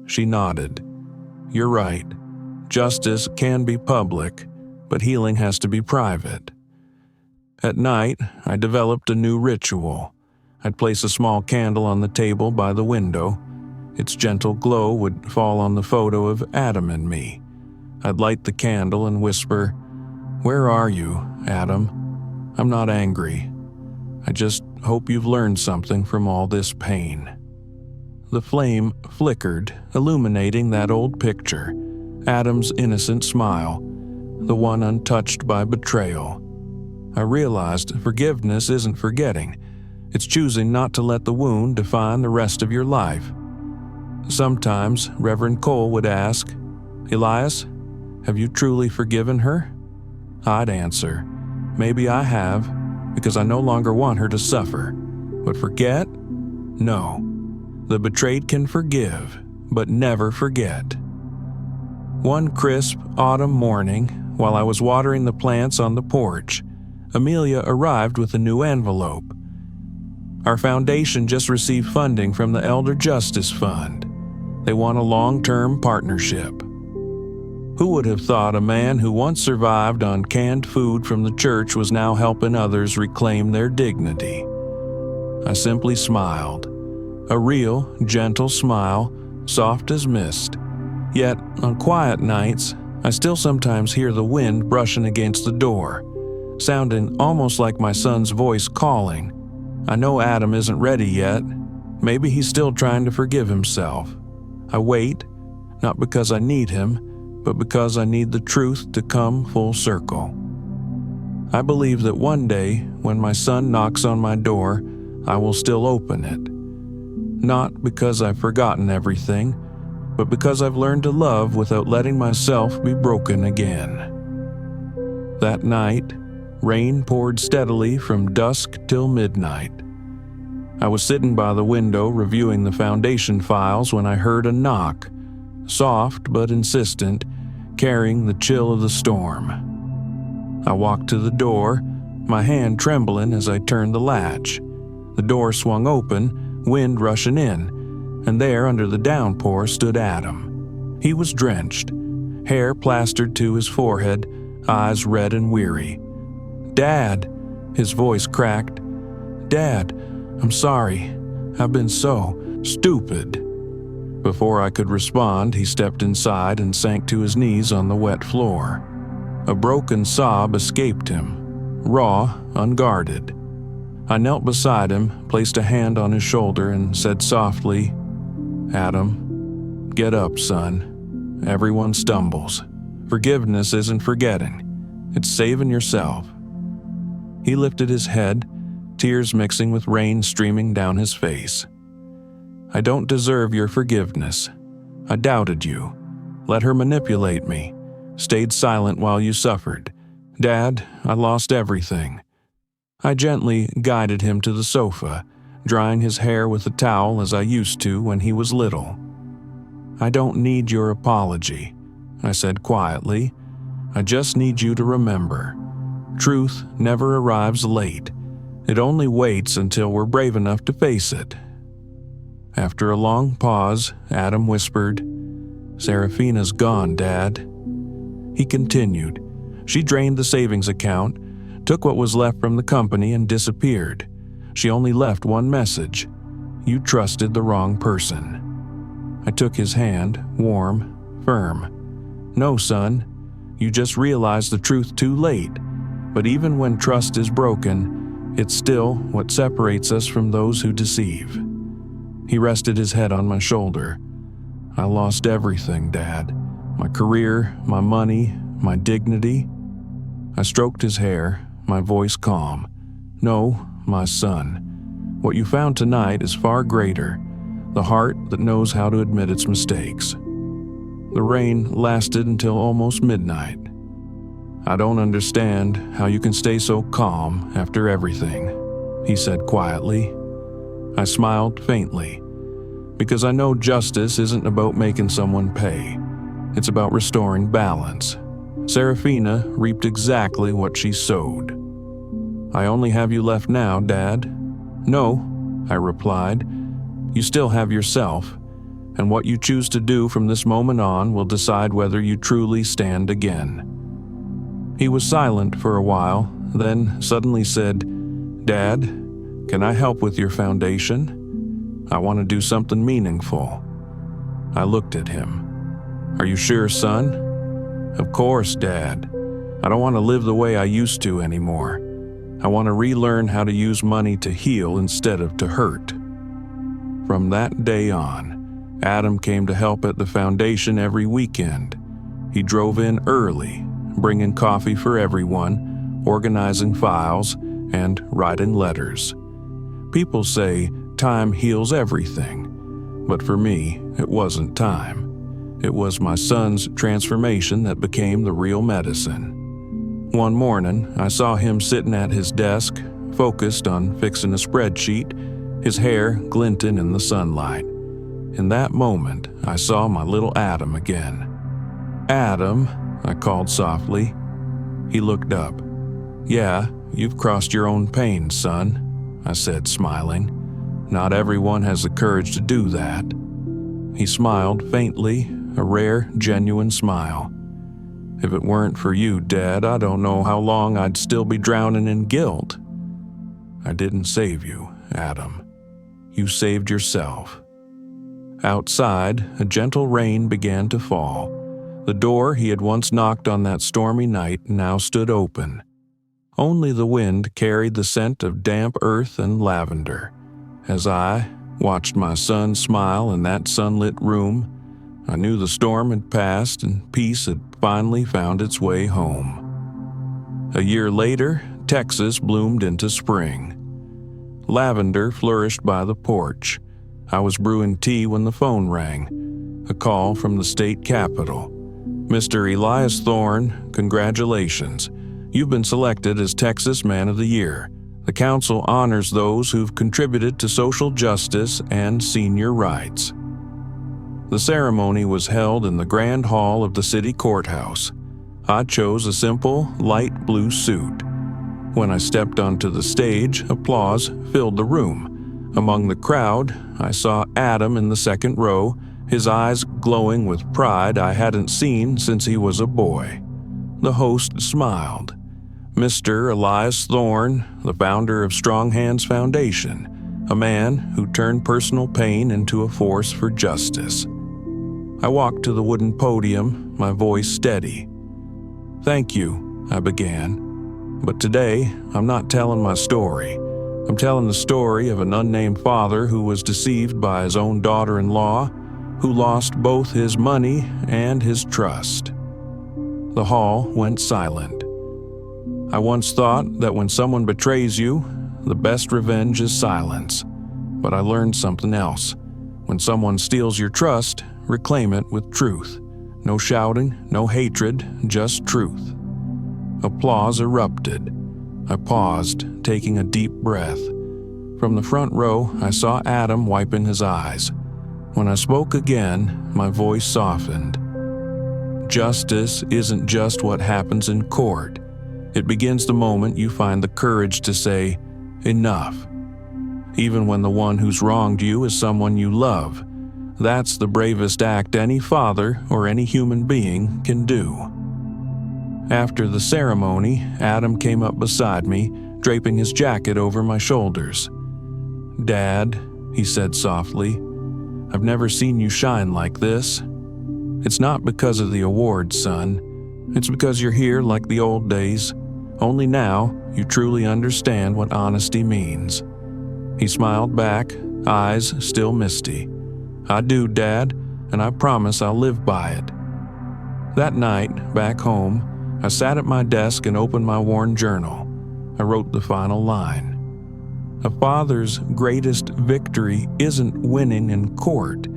[SPEAKER 1] She nodded. You're right. Justice can be public, but healing has to be private. At night, I developed a new ritual. I'd place a small candle on the table by the window. Its gentle glow would fall on the photo of Adam and me. I'd light the candle and whisper, "Where are you, Adam? I'm not angry. I just hope you've learned something from all this pain." The flame flickered, illuminating that old picture, Adam's innocent smile, the one untouched by betrayal. I realized forgiveness isn't forgetting. It's choosing not to let the wound define the rest of your life. Sometimes Reverend Cole would ask, "Elias, have you truly forgiven her?" I'd answer, "Maybe I have, because I no longer want her to suffer. But forget? No. The betrayed can forgive, but never forget." One crisp autumn morning, while I was watering the plants on the porch, Amelia arrived with a new envelope. Our foundation just received funding from the Elder Justice Fund. They want a long-term partnership. Who would have thought a man who once survived on canned food from the church was now helping others reclaim their dignity? I simply smiled. A real, gentle smile, soft as mist. Yet, on quiet nights, I still sometimes hear the wind brushing against the door, sounding almost like my son's voice calling. I know Adam isn't ready yet. Maybe he's still trying to forgive himself. I wait, not because I need him, but because I need the truth to come full circle. I believe that one day, when my son knocks on my door, I will still open it. Not because I've forgotten everything, but because I've learned to love without letting myself be broken again. That night, rain poured steadily from dusk till midnight. I was sitting by the window reviewing the foundation files when I heard a knock, soft but insistent, carrying the chill of the storm. I walked to the door, my hand trembling as I turned the latch. The door swung open, wind rushing in, and there under the downpour stood Adam. He was drenched, hair plastered to his forehead, eyes red and weary. "Dad," his voice cracked. "Dad, I'm sorry. I've been so stupid." Before I could respond, he stepped inside and sank to his knees on the wet floor. A broken sob escaped him, raw, unguarded. I knelt beside him, placed a hand on his shoulder, and said softly, "Adam, get up, son. Everyone stumbles. Forgiveness isn't forgetting. It's saving yourself." He lifted his head, tears mixing with rain streaming down his face. "I don't deserve your forgiveness. I doubted you, let her manipulate me, stayed silent while you suffered. Dad, I lost everything." I gently guided him to the sofa, drying his hair with a towel as I used to when he was little. "I don't need your apology," I said quietly. "I just need you to remember. Truth never arrives late. It only waits until we're brave enough to face it." After a long pause, Adam whispered, "Serafina's gone, Dad." He continued, "She drained the savings account, took what was left from the company and disappeared. She only left one message: you trusted the wrong person." I took his hand, warm, firm. "No, son, you just realized the truth too late. But even when trust is broken, it's still what separates us from those who deceive." He rested his head on my shoulder. "I lost everything, Dad. My career, my money, my dignity." I stroked his hair, my voice calm. "No, my son. What you found tonight is far greater. The heart that knows how to admit its mistakes." The rain lasted until almost midnight. "I don't understand how you can stay so calm after everything," he said quietly. I smiled faintly, because I know justice isn't about making someone pay. It's about restoring balance. Serafina reaped exactly what she sowed. "I only have you left now, Dad." "No," I replied. "You still have yourself, and what you choose to do from this moment on will decide whether you truly stand again." He was silent for a while, then suddenly said, "Dad, can I help with your foundation? I want to do something meaningful." I looked at him. "Are you sure, son?" "Of course, Dad. I don't want to live the way I used to anymore. I want to relearn how to use money to heal instead of to hurt." From that day on, Adam came to help at the foundation every weekend. He drove in early, bringing coffee for everyone, organizing files, and writing letters. People say time heals everything, but for me, it wasn't time. It was my son's transformation that became the real medicine. One morning, I saw him sitting at his desk, focused on fixing a spreadsheet, his hair glinting in the sunlight. In that moment, I saw my little Adam again. "Adam," I called softly. He looked up. "Yeah, you've crossed your own pain, son," I said, smiling. "Not everyone has the courage to do that." He smiled faintly, a rare, genuine smile. "If it weren't for you, Dad, I don't know how long I'd still be drowning in guilt." "I didn't save you, Adam. You saved yourself." Outside, a gentle rain began to fall. The door he had once knocked on that stormy night now stood open. Only the wind carried the scent of damp earth and lavender. As I watched my son smile in that sunlit room, I knew the storm had passed and peace had finally found its way home. A year later, Texas bloomed into spring. Lavender flourished by the porch. I was brewing tea when the phone rang. A call from the state capitol. "Mr. Elias Thorne, congratulations. You've been selected as Texas Man of the Year. The council honors those who've contributed to social justice and senior rights." The ceremony was held in the grand hall of the city courthouse. I chose a simple, light blue suit. When I stepped onto the stage, applause filled the room. Among the crowd, I saw Adam in the second row, his eyes glowing with pride I hadn't seen since he was a boy. The host smiled. "Mr. Elias Thorne, the founder of Strong Hands Foundation, a man who turned personal pain into a force for justice." I walked to the wooden podium, my voice steady. "Thank you," I began. "But today, I'm not telling my story. I'm telling the story of an unnamed father who was deceived by his own daughter-in-law, who lost both his money and his trust." The hall went silent. I once thought that when someone betrays you, the best revenge is silence. But I learned something else. When someone steals your trust, reclaim it with truth. No shouting, no hatred, just truth. Applause erupted. I paused, taking a deep breath. From the front row, I saw Adam wiping his eyes. When I spoke again, my voice softened. Justice isn't just what happens in court. It begins the moment you find the courage to say, enough. Even when the one who's wronged you is someone you love. That's the bravest act any father or any human being can do. After the ceremony, Adam came up beside me, draping his jacket over my shoulders. "Dad," he said softly, "I've never seen you shine like this. It's not because of the award, son. It's because you're here like the old days. Only now, you truly understand what honesty means." He smiled back, eyes still misty. "I do, Dad, and I promise I'll live by it." That night, back home, I sat at my desk and opened my worn journal. I wrote the final line. A father's greatest victory isn't winning in court.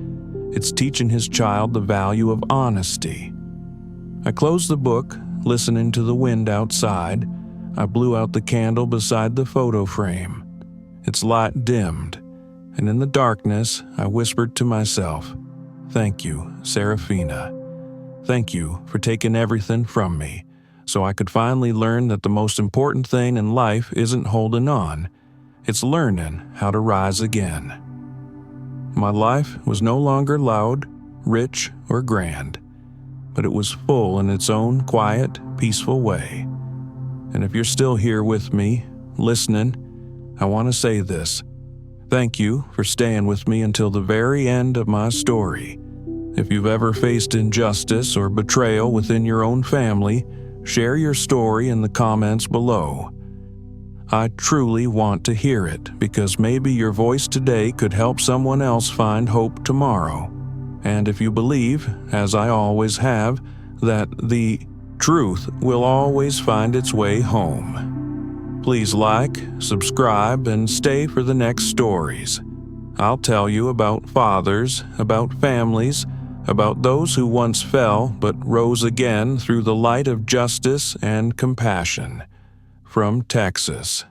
[SPEAKER 1] It's teaching his child the value of honesty. I closed the book, listening to the wind outside. I blew out the candle beside the photo frame. Its light dimmed, and in the darkness, I whispered to myself, "Thank you, Serafina. Thank you for taking everything from me, so I could finally learn that the most important thing in life isn't holding on. It's learning how to rise again." My life was no longer loud, rich, or grand, but it was full in its own quiet, peaceful way. And if you're still here with me, listening, I want to say this. Thank you for staying with me until the very end of my story. If you've ever faced injustice or betrayal within your own family, share your story in the comments below. I truly want to hear it because maybe your voice today could help someone else find hope tomorrow. And if you believe, as I always have, that the truth will always find its way home, please like, subscribe, and stay for the next stories. I'll tell you about fathers, about families, about those who once fell but rose again through the light of justice and compassion. From Texas.